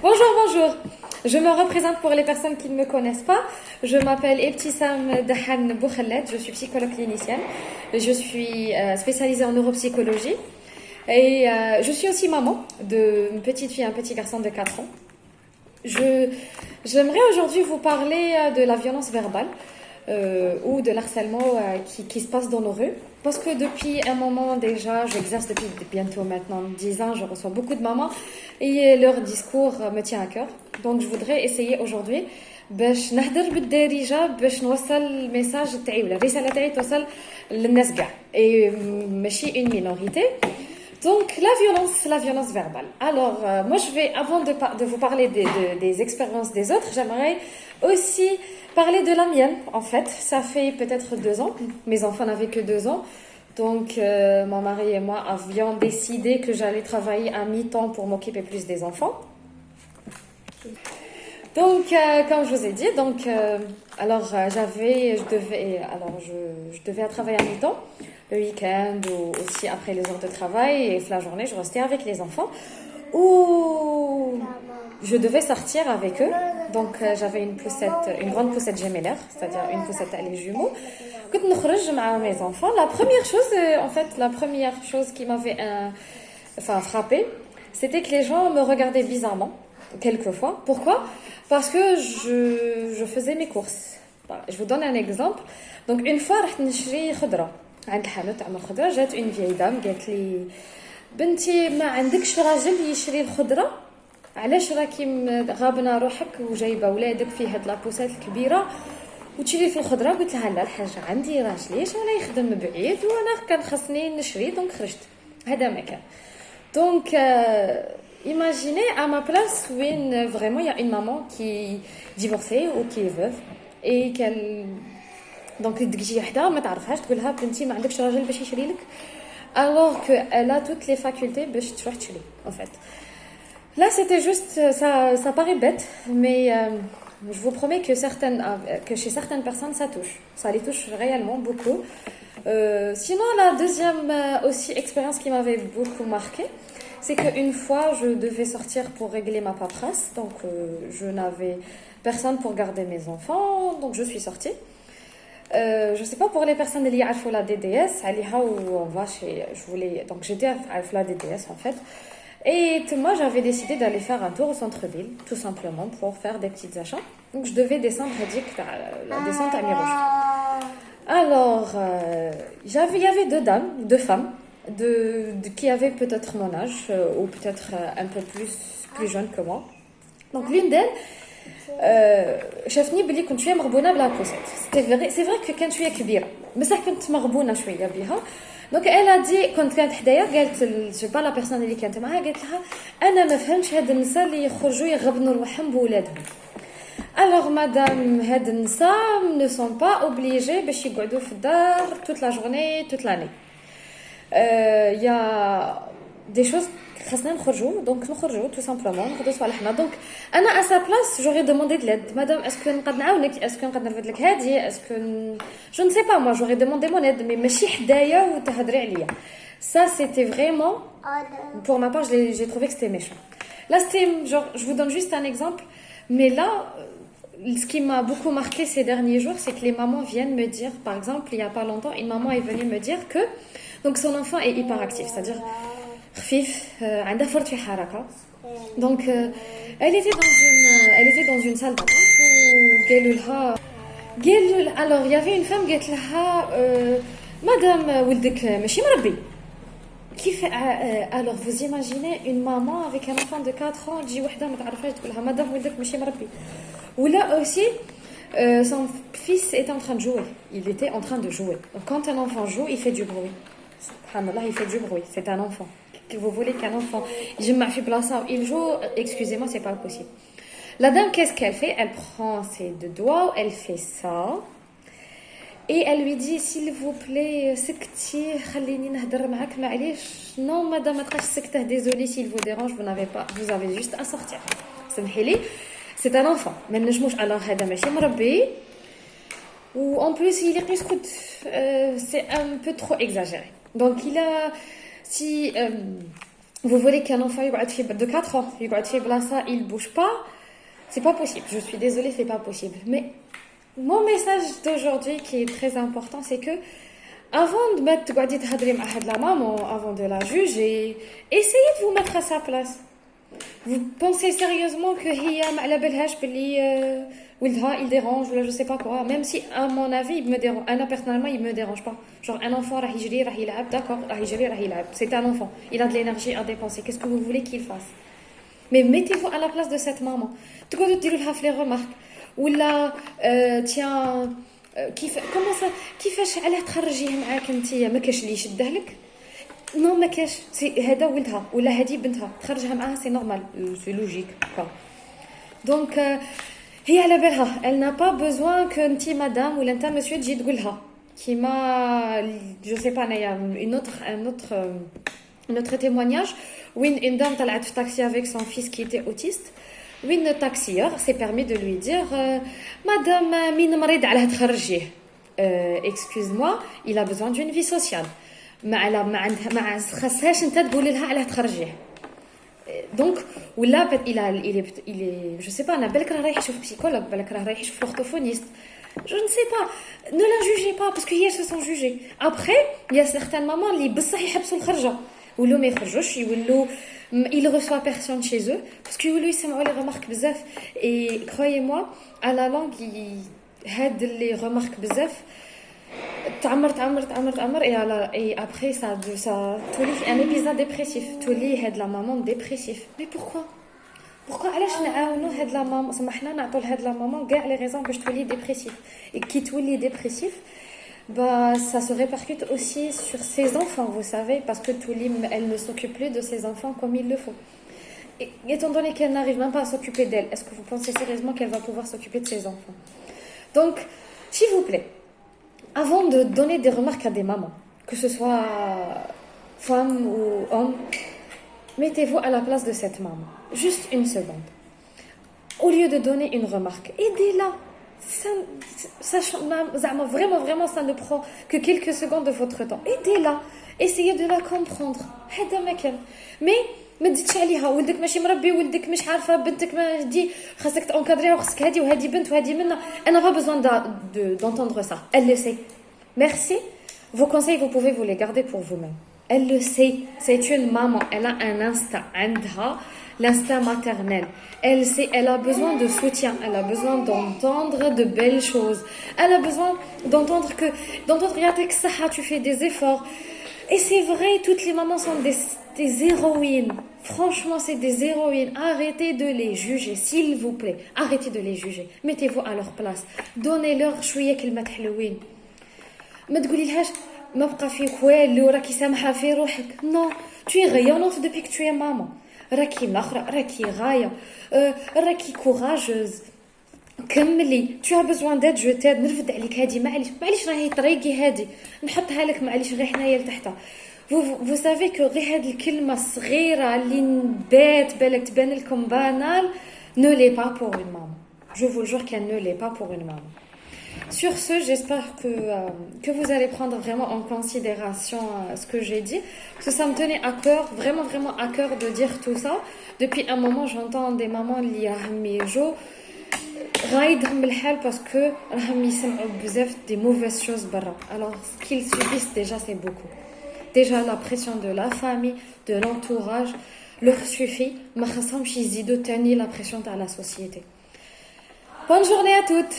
Bonjour, bonjour. Je me représente pour les personnes qui ne me connaissent pas. Je m'appelle Ebtissam Dahan Boukhaled, je suis psychologue clinicienne. Je suis spécialisée en neuropsychologie et je suis aussi maman d'une petite fille et un petit garçon de 4 ans. J'aimerais aujourd'hui vous parler de la violence verbale ou de l'harcèlement qui se passe dans nos rues. Parce que depuis un moment déjà, j'exerce depuis bientôt maintenant 10 ans, je reçois beaucoup de mamans et leur discours me tient à cœur. Donc je voudrais essayer aujourd'hui باش نهضر بالدارجة باش نوصل الميساج تاعي ولا الرسالة تاعي توصل للناس كاع et ماشي une minorité. Donc la violence verbale. Alors moi je vais avant de vous parler des expériences des autres, j'aimerais aussi parler de la mienne. En fait, ça fait peut-être 2 ans. Mes enfants n'avaient que 2 ans. Donc mon mari et moi avions décidé que j'allais travailler à mi-temps pour m'occuper plus des enfants. Donc, comme je vous ai dit, je devais travailler à mi-temps le week-end ou aussi après les heures de travail et la journée, je restais avec les enfants ou je devais sortir avec eux. Donc, j'avais une grande poussette gémellaire, c'est-à-dire une poussette à les jumeaux. Quand nous sortions avec mes enfants, la première chose qui m'avait frappée, c'était que les gens me regardaient bizarrement. Quelquefois. Pourquoi? Parce que je faisais mes courses. Je vous donne un exemple. Donc une fois رحت نشري خضرة عند الحانوت تاع الخضرة جات une vieille dame قالت لي بنتي ما عندكش راجل يشري الخضرة علاش راكي غابنا روحك وجايبه ولادك في هاد لابوسات الكبيره وتشري في الخضره. قلت لها لا الحاجه عندي راجليش وانا يخدم بعيد وانا كان خصني نشري دونك خرجت. هذا ما كان. Donc imaginez à ma place où vraiment il y a une maman qui est divorcée ou qui est veuve et qu'elle donc تجي وحده ما تعرفهاش تقول لها بنتي ما عندكش راجل باش يشري لك alors que elle a toutes les facultés باش تروح تشري en fait. Là c'était juste ça paraît bête mais je vous promets que chez certaines personnes ça les touche réellement beaucoup. Sinon la deuxième aussi expérience qui m'avait beaucoup marquée, c'est qu'une fois, je devais sortir pour régler ma paperasse. Donc, je n'avais personne pour garder mes enfants. Donc, je suis sortie. Je ne sais pas pour les personnes liées à la DDS. Donc, j'étais à la DDS en fait. Et moi, j'avais décidé d'aller faire un tour au centre-ville, tout simplement, pour faire des petits achats. Donc, je devais descendre la descente à Mirouge. Alors, il y avait 2 femmes. Qui avait peut-être mon âge ou peut-être un peu plus jeune que moi. Donc l'une d'elles شافني بلي كنت شويه مغبونه بلا بوسيت. C'est vrai que كانت شويه كبيره بصح كنت مغبونه شويه بها. Donc elle a dit كانت حدايا قالت جو با لا بيرسون اللي كانت معاها قالت لها انا ما فهمتش هاد النساء اللي يخرجوا يغبنوا روحهم بولادهم. Alors madame هاد النساء ne sont pas obligés باش يقعدوا في الدار toute la journée toute l'année. Il y a des choses خاصنا نخرجوا دونك نخرجوا tout simplement ناخذوا صالحنا. دونك انا à sa place j'aurais demandé de l'aide. Madame, est-ce que نقدر نعاونك, est-ce que نقدر نرفد لك هذه, est-ce que je ne sais pas, moi j'aurais demandé mon aide mais ماشي حدايا وتهضري عليا. Ça c'était vraiment pour ma part j'ai trouvé que c'était méchant. Là c'était genre je vous donne juste un exemple mais là ce qui m'a beaucoup marqué ces derniers jours, c'est que les mamans viennent me dire, par exemple, il y a pas longtemps, une maman est venue me dire que donc son enfant est hyperactif, c'est-à-dire خفيف عندها فرط في حركة. Donc elle était dans une salle d'attente où alors il y avait une femme قالت لها madame ولدك ماشي مربي كيف. alors vous imaginez une maman avec un enfant de 4 ans تجي وحده ما تعرفهاش تقول لها madame ولدك ماشي مربي. Ou là aussi son fils était en train de jouer. Il était en train de jouer. Donc, quand un enfant joue, il fait du bruit. Subhanallah, il fait du bruit. C'est un enfant. Que vous voulez qu'un enfant, il joue, excusez-moi, c'est pas possible. La dame, qu'est-ce qu'elle fait? Elle prend ses 2 doigts, elle fait ça. Et elle lui dit, s'il vous plaît, سكتي خليني نهضر معاك معليش. Non, madame, ما تبقاش سكته, désolé s'il vous dérange, vous avez juste à sortir. سمحي لي. C'est un enfant. ما نجموش alors هذا ماشي مربي. Ou en plus il est يسكت. C'est un peu trop exagéré. Donc il a si Vous voulez qu'un enfant de 4 ans, il ne bouge pas, c'est pas possible. Je suis désolée, c'est pas possible. Mais mon message d'aujourd'hui qui est très important, c'est que avant de mettre la maman, avant de la juger, essayez de vous mettre à sa place. Vous pensez sérieusement que il dérange ou je sais pas quoi, même si à mon avis il me dérange, personnellement il me dérange pas. Genre un enfant d'accord, c'est un enfant, il a de l'énergie à dépenser, qu'est-ce que vous voulez qu'il fasse? Mais mettez-vous à la place de cette maman. تقعدوا ديروا لها في les remarques ولا tiens كيفاش علاه تخرجيه معاك انتيا ما كاش اللي يشده لك نو ما كاش هذا ولدها ولا هذه بنتها تخرجها معاها سي نورمال سي لوجيك دونك هي على بالها elle n'a pas besoin que انتي مدام ولا انت مسيو تجي تقولها كيما جو سي با انايا un autre témoignage où une dame طلعت في taxi avec son fils qui était autiste où une taxieur s'est permis de lui dire madame مين مريض علاه تخرجيه excuse-moi il a besoin d'une vie sociale ما خاصهاش انت تقول لها علاه تخرجيه دونك ولا il est je sais pas انا بالك راه رايح يشوف psychologue بالك راه رايح يشوف orthophoniste je ne sais pas ne la jugez pas parce que hier se sont jugés après il y a certaines mamans اللي بصح يحبسوا الخرجه ولا ما يخرجوش يولوا il reçoit personne chez eux parce que يولوا يسمعوا les remarques بزاف et croyez-moi à la langue هاد les remarques بزاف تعمر et après ça تولي un épisode dépressif تولي هاد la maman dépressif mais pourquoi علاش نعاونوا هاد la maman سمحنا نعطوا لهاد la maman كاع les raisons باش تولي dépressif et qui تولي dépressif bah ça se répercute aussi sur ses enfants vous savez parce que Toulim elle ne s'occupe plus de ses enfants comme il le faut et étant donné qu'elle n'arrive même pas à s'occuper d'elle est-ce que vous pensez sérieusement qu'elle va pouvoir s'occuper de ses enfants donc s'il vous plaît avant de donner des remarques à des mamans que ce soit femme ou homme mettez-vous à la place de cette maman juste une seconde au lieu de donner une remarque aidez-la vraiment ça ne prend que quelques secondes de votre temps aidez-la essayez de la comprendre هذا ما كان ما تزيدش عليها ولدك ماشي مربي ولدك مش عارفه بنتك ما دي خاصك تانكادريها وخاصك هذه وهذه بنت وهذه منا انا pas besoin d'entendre ça elle le sait merci vos conseils vous pouvez vous les garder pour vous-même elle le sait c'est une maman elle a un instinct عندها l'instinct maternel elle sait elle a besoin de soutien elle a besoin d'entendre de belles choses elle a besoin d'entendre يعطيك الصحة tu fais des efforts et c'est vrai toutes les mamans sont des héroïnes franchement c'est des héroïnes arrêtez de les juger s'il vous plaît arrêtez de les juger mettez-vous à leur place donnez-leur شوية كلمات حلوين ما تقوليلهاش ما بقى فيك والو راكي سامحة في روحك non tu es rayonnante depuis que tu es maman راكي مخرة راكي غاية راكي كوراجوز كملي tu as besoin d'aide je t'aide نرفد عليك هادي معليش راهي طريقي هادي نحطها لك معليش غير حنايا لتحتها vous savez que غير هاد الكلمة الصغيرة اللي نبات بالك تبان لكم بانال ne l'est pas pour une maman je vous le jure qu'elle ne l'est pas pour une maman sur ce j'espère que vous allez prendre vraiment en considération ce que j'ai dit parce que ça me tenait à cœur vraiment à cœur de dire tout ça depuis un moment j'entends des mamans اللي راهم يجوا غايدهم الحال parce que راهم يسمعوا بزاف des mauvaises choses برا alors ce qu'ils subissent déjà c'est beaucoup déjà la pression de la famille de l'entourage leur suffit ما خاصهمش يزيدوا تاني la pression تاع la société bonne journée à toutes